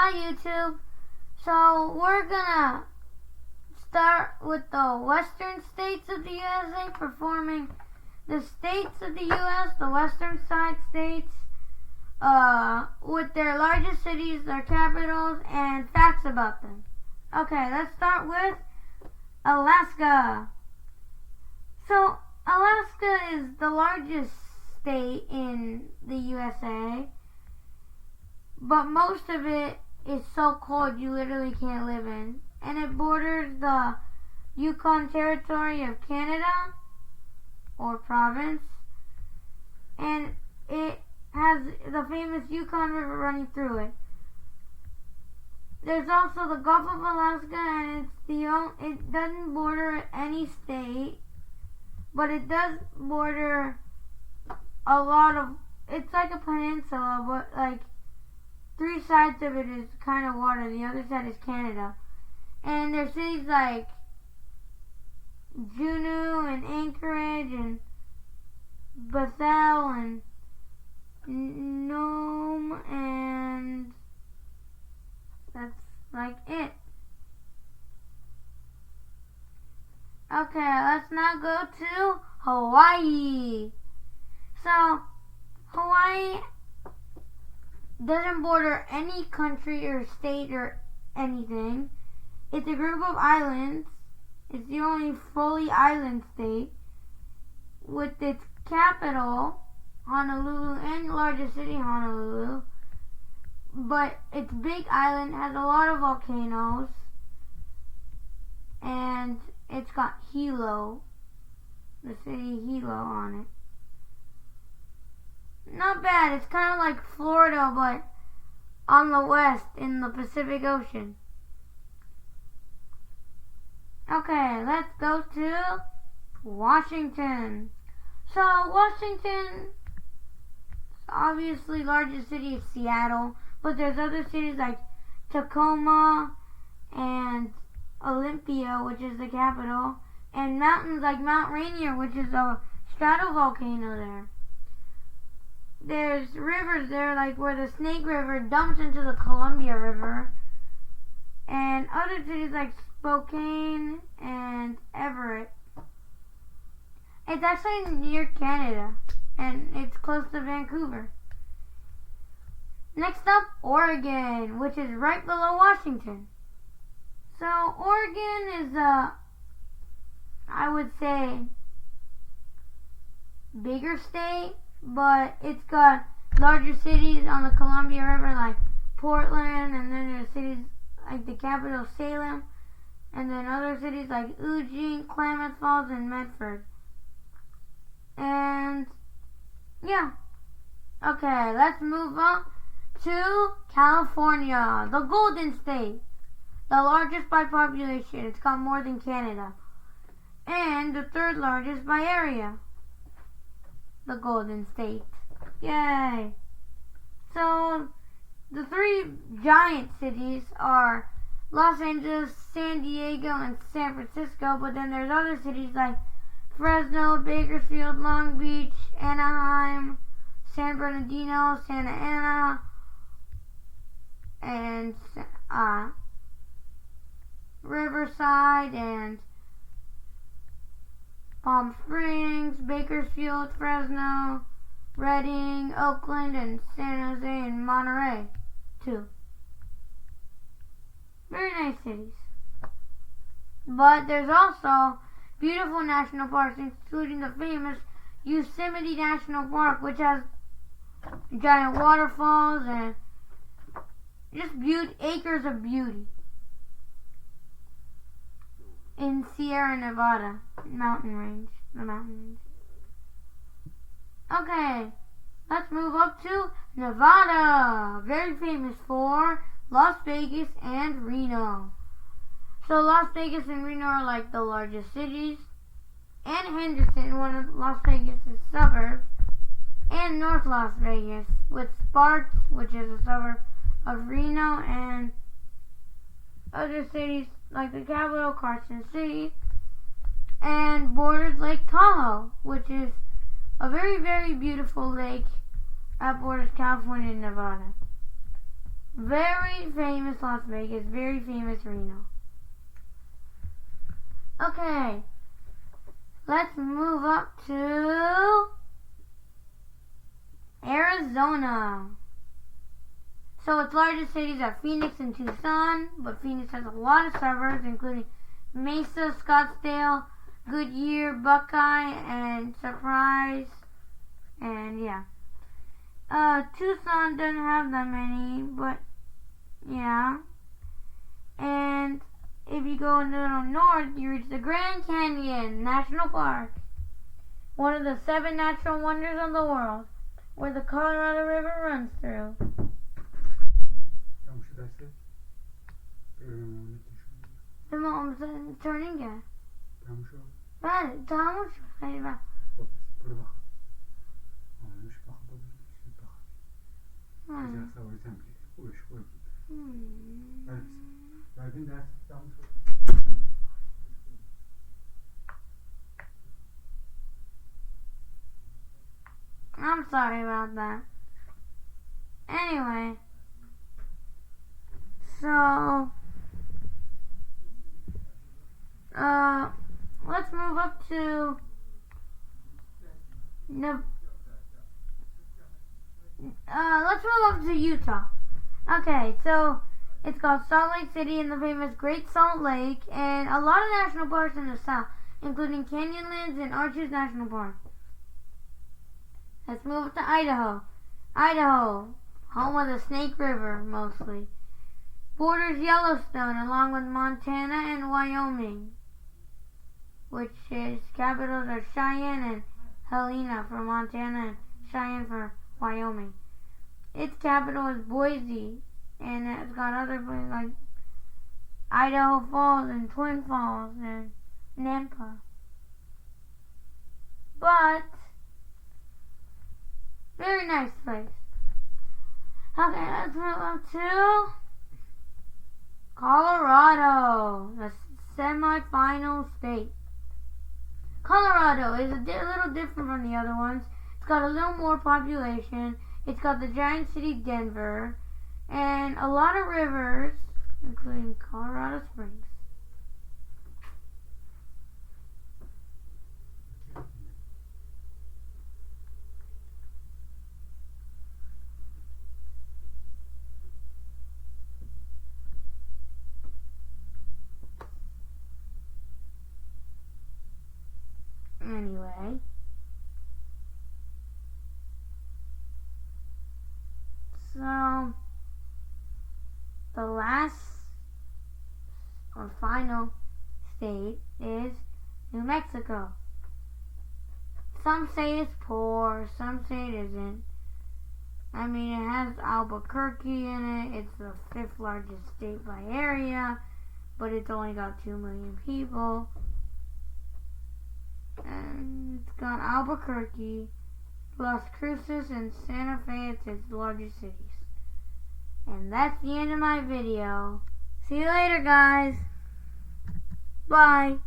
Hi YouTube. So we're gonna start with the western states of the USA, performing the states of the US, the western side states, with their largest cities, their capitals, and facts about them. Okay, let's start with Alaska. So Alaska is the largest state in the USA, but most of it is so cold you literally can't live in. And it borders the Yukon Territory of Canada, or province, and it has the famous Yukon River running through it. There's also the Gulf of Alaska, and it doesn't border any state, but it does border a lot of. It's like a peninsula, but like three sides of it is kind of water. The other side is Canada, and there's cities like Juneau and Anchorage and Bethel and Nome, and that's like it. Okay, let's now go to Hawaii. So, Hawaii doesn't border any country or state or anything. It's a group of islands. It's the only fully island state, with its capital, Honolulu, and largest city, Honolulu. But its big island has a lot of volcanoes, and it's got Hilo, the city Hilo, on it. Not bad. It's kind of like Florida, but on the west in the Pacific Ocean. Okay, let's go to Washington. So Washington, obviously largest city is Seattle, but there's other cities like Tacoma and Olympia, which is the capital, and mountains like Mount Rainier, which is a stratovolcano there. There's rivers there, like where the Snake River dumps into the Columbia River, and other cities like Spokane and Everett. It's actually near Canada, and it's close to Vancouver. Next up, Oregon, which is right below Washington. So Oregon is I would say, bigger state, but it's got larger cities on the Columbia River like Portland, and then there's cities like the capital Salem, and then other cities like Eugene, Klamath Falls, and Medford. And yeah. Okay, let's move on to California, the Golden State, the largest by population. It's got more than Canada, and the third largest by area. The Golden State. Yay! So the three giant cities are Los Angeles, San Diego, and San Francisco, but then there's other cities like Fresno, Bakersfield, Long Beach, Anaheim, San Bernardino, Santa Ana, and Riverside, and Palm Springs, Bakersfield, Fresno, Redding, Oakland, and San Jose, and Monterey, too. Very nice cities. But there's also beautiful national parks, including the famous Yosemite National Park, which has giant waterfalls and just acres of beauty in Sierra Nevada the mountain range. Okay, let's move up to Nevada, very famous for Las Vegas and Reno. So Las Vegas and Reno are like the largest cities, and Henderson, one of Las Vegas' suburbs, and North Las Vegas, with Sparks, which is a suburb of Reno, and other cities like the capital, Carson City, and borders Lake Tahoe, which is a very, very beautiful lake that borders California and Nevada. Very famous Las Vegas, very famous Reno. Okay, let's move up to Arizona. So its largest cities are Phoenix and Tucson, but Phoenix has a lot of suburbs, including Mesa, Scottsdale, Goodyear, Buckeye, and Surprise, and yeah. Tucson doesn't have that many, but yeah. And if you go a little north, you reach the Grand Canyon National Park, one of the 7 natural wonders of the world, where the Colorado River runs through. Turning gas. بله تموم شد خیلی وقت. I'm sorry about that. Anyway, so let's move up to Utah. Okay, so it's called Salt Lake City and the famous Great Salt Lake, and a lot of national parks in the south, including Canyonlands and Arches National Park. Let's move up to Idaho. Idaho, home of the Snake River mostly, borders Yellowstone along with Montana and Wyoming, which is capitals are Cheyenne and Helena for Montana and Cheyenne for Wyoming. Its capital is Boise, and it's got other places like Idaho Falls and Twin Falls and Nampa. But very nice place. Okay, let's move up to Colorado, the semi-final state. Colorado is a little different from the other ones. It's got a little more population. It's got the giant city Denver and a lot of rivers, including Colorado Springs. Anyway, so the last or final state is New Mexico. Some say it's poor, some say it isn't. I mean, it has Albuquerque in it. It's the 5th largest state by area, but it's only got 2 million people. And it's got Albuquerque, Las Cruces, and Santa Fe as its largest cities. And that's the end of my video. See you later, guys. Bye.